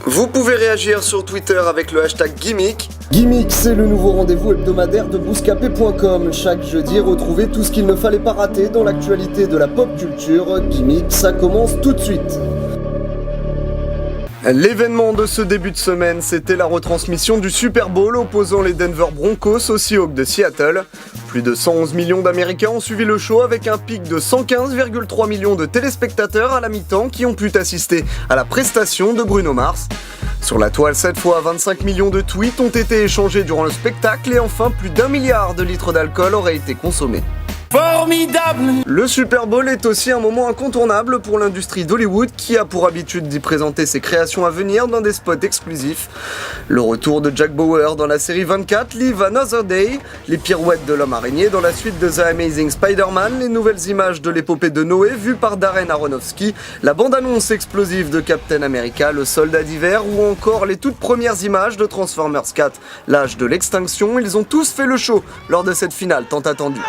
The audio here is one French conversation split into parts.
Vous pouvez réagir sur Twitter avec le hashtag Gimmick. Gimmick, c'est le nouveau rendez-vous hebdomadaire de bouscapé.com. Chaque jeudi, retrouvez tout ce qu'il ne fallait pas rater dans l'actualité de la pop culture. Gimmick, ça commence tout de suite. L'événement de ce début de semaine, c'était la retransmission du Super Bowl opposant les Denver Broncos aux Seahawks de Seattle. Plus de 111 millions d'Américains ont suivi le show avec un pic de 115,3 millions de téléspectateurs à la mi-temps qui ont pu assister à la prestation de Bruno Mars. Sur la toile, cette fois, 25 millions de tweets ont été échangés durant le spectacle et enfin plus d'1 milliard de litres d'alcool auraient été consommés. Formidable! Le Super Bowl est aussi un moment incontournable pour l'industrie d'Hollywood qui a pour habitude d'y présenter ses créations à venir dans des spots exclusifs. Le retour de Jack Bauer dans la série 24, Live Another Day, les pirouettes de l'homme araignée dans la suite de The Amazing Spider-Man, les nouvelles images de l'épopée de Noé vues par Darren Aronofsky, la bande-annonce explosive de Captain America, le soldat d'hiver ou encore les toutes premières images de Transformers 4, l'âge de l'extinction, ils ont tous fait le show lors de cette finale tant attendue.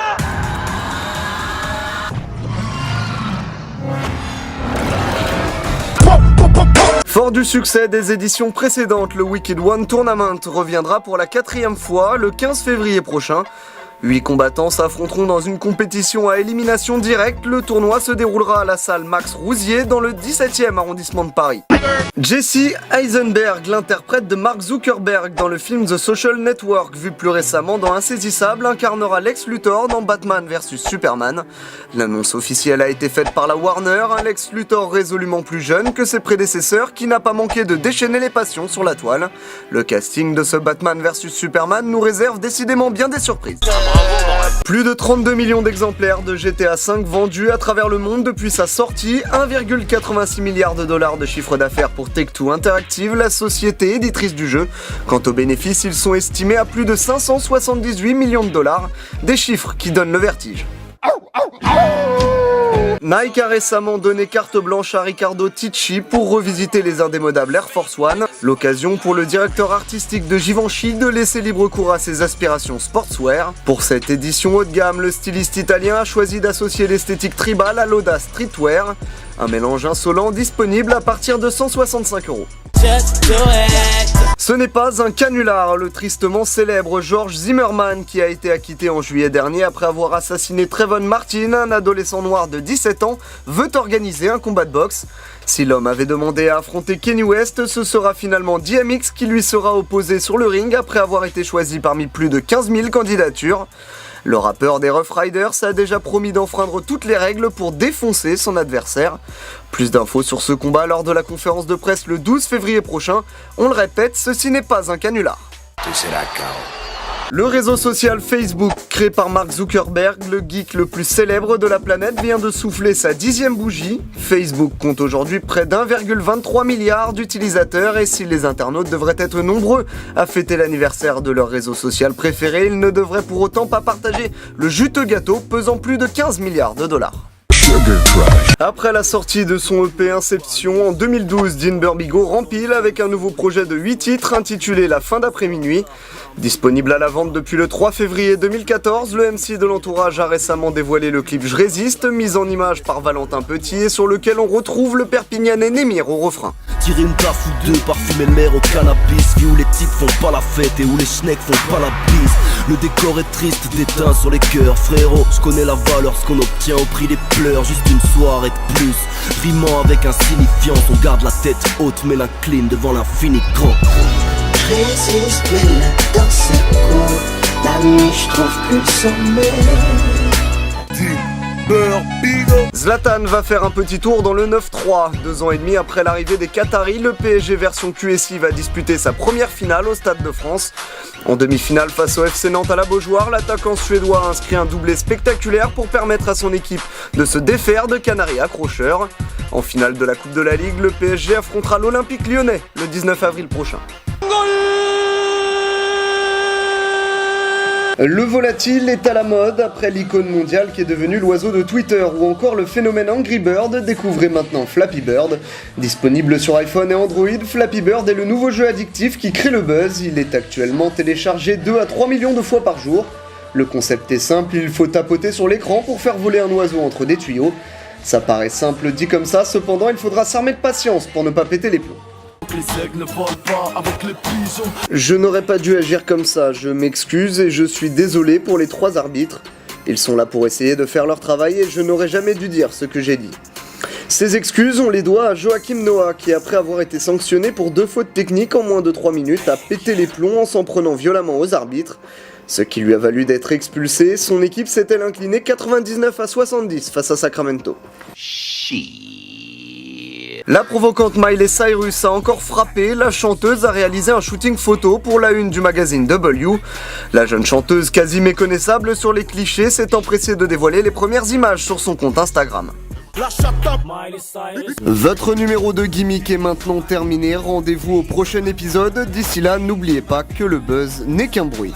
Fort du succès des éditions précédentes, le Wicked One Tournament reviendra pour la 4e fois le 15 février prochain. 8 combattants s'affronteront dans une compétition à élimination directe. Le tournoi se déroulera à la salle Max Rousier dans le 17e arrondissement de Paris. Jesse Eisenberg, l'interprète de Mark Zuckerberg dans le film The Social Network, vu plus récemment dans Insaisissable, incarnera Lex Luthor dans Batman vs Superman. L'annonce officielle a été faite par la Warner, un Lex Luthor résolument plus jeune que ses prédécesseurs qui n'a pas manqué de déchaîner les passions sur la toile. Le casting de ce Batman vs Superman nous réserve décidément bien des surprises. Plus de 32 millions d'exemplaires de GTA V vendus à travers le monde depuis sa sortie, 1,86 milliard de dollars de chiffre d'affaires pour Take-Two Interactive, la société éditrice du jeu. Quant aux bénéfices, ils sont estimés à plus de 578 millions de dollars, des chiffres qui donnent le vertige. Nike a récemment donné carte blanche à Riccardo Tisci pour revisiter les indémodables Air Force One, l'occasion pour le directeur artistique de Givenchy de laisser libre cours à ses aspirations sportswear. Pour cette édition haut de gamme, le styliste italien a choisi d'associer l'esthétique tribale à l'audace streetwear, un mélange insolent disponible à partir de 165 €. Ce n'est pas un canular, le tristement célèbre George Zimmerman, qui a été acquitté en juillet dernier après avoir assassiné Trayvon Martin, un adolescent noir de 17 ans, veut organiser un combat de boxe. Si l'homme avait demandé à affronter Kanye West, ce sera finalement DMX qui lui sera opposé sur le ring après avoir été choisi parmi plus de 15 000 candidatures. Le rappeur des Rough Riders a déjà promis d'enfreindre toutes les règles pour défoncer son adversaire. Plus d'infos sur ce combat lors de la conférence de presse le 12 février prochain. On le répète, ceci n'est pas un canular. Le réseau social Facebook, créé par Mark Zuckerberg, le geek le plus célèbre de la planète, vient de souffler sa 10e bougie. Facebook compte aujourd'hui près d'1,23 milliard d'utilisateurs et si les internautes devraient être nombreux à fêter l'anniversaire de leur réseau social préféré, ils ne devraient pour autant pas partager le juteux gâteau pesant plus de 15 milliards de dollars. Après la sortie de son EP Inception en 2012, Dean Burbigo rempile avec un nouveau projet de 8 titres intitulé La fin d'après minuit. Disponible à la vente depuis le 3 février 2014, le MC de l'entourage a récemment dévoilé le clip Je résiste, mis en image par Valentin Petit et sur lequel on retrouve le Perpignanais Némir au refrain. Tirer une taf ou deux, parfumer le maire au cannabis. Vie où les types font pas la fête et où les schnecks font pas la bise. Le décor est triste, déteint sur les cœurs. Frérot, je connais la valeur, ce qu'on obtient au prix des pleurs. Juste une soirée de plus, rimant avec insignifiance. On garde la tête haute mais l'incline devant l'infini grand. Je résiste mais la danse court. La nuit je trouve plus le sommeil. Zlatan va faire un petit tour dans le 9-3. 2 ans et demi après l'arrivée des Qataris, le PSG version QSI va disputer sa première finale au Stade de France. En demi-finale face au FC Nantes à la Beaujoire, l'attaquant suédois a inscrit un doublé spectaculaire pour permettre à son équipe de se défaire de Canaries accrocheurs. En finale de la Coupe de la Ligue, le PSG affrontera l'Olympique Lyonnais le 19 avril prochain. Le volatile est à la mode après l'icône mondiale qui est devenue l'oiseau de Twitter ou encore le phénomène Angry Bird. Découvrez maintenant Flappy Bird. Disponible sur iPhone et Android, Flappy Bird est le nouveau jeu addictif qui crée le buzz. Il est actuellement téléchargé 2 à 3 millions de fois par jour. Le concept est simple, il faut tapoter sur l'écran pour faire voler un oiseau entre des tuyaux. Ça paraît simple dit comme ça, cependant il faudra s'armer de patience pour ne pas péter les plombs. les aigles ne volent pas avec les pigeons. Je n'aurais pas dû agir comme ça, je m'excuse et je suis désolé pour les 3 arbitres. Ils sont là pour essayer de faire leur travail et je n'aurais jamais dû dire ce que j'ai dit. Ces excuses, on les doit à Joachim Noah qui, après avoir été sanctionné pour 2 fautes techniques en moins de 3 minutes, a pété les plombs en s'en prenant violemment aux arbitres. Ce qui lui a valu d'être expulsé, son équipe s'est-elle inclinée 99-70 face à Sacramento. La provocante Miley Cyrus a encore frappé, la chanteuse a réalisé un shooting photo pour la une du magazine W. La jeune chanteuse quasi méconnaissable sur les clichés s'est empressée de dévoiler les premières images sur son compte Instagram. Votre numéro de gimmick est maintenant terminé, rendez-vous au prochain épisode, d'ici là n'oubliez pas que le buzz n'est qu'un bruit.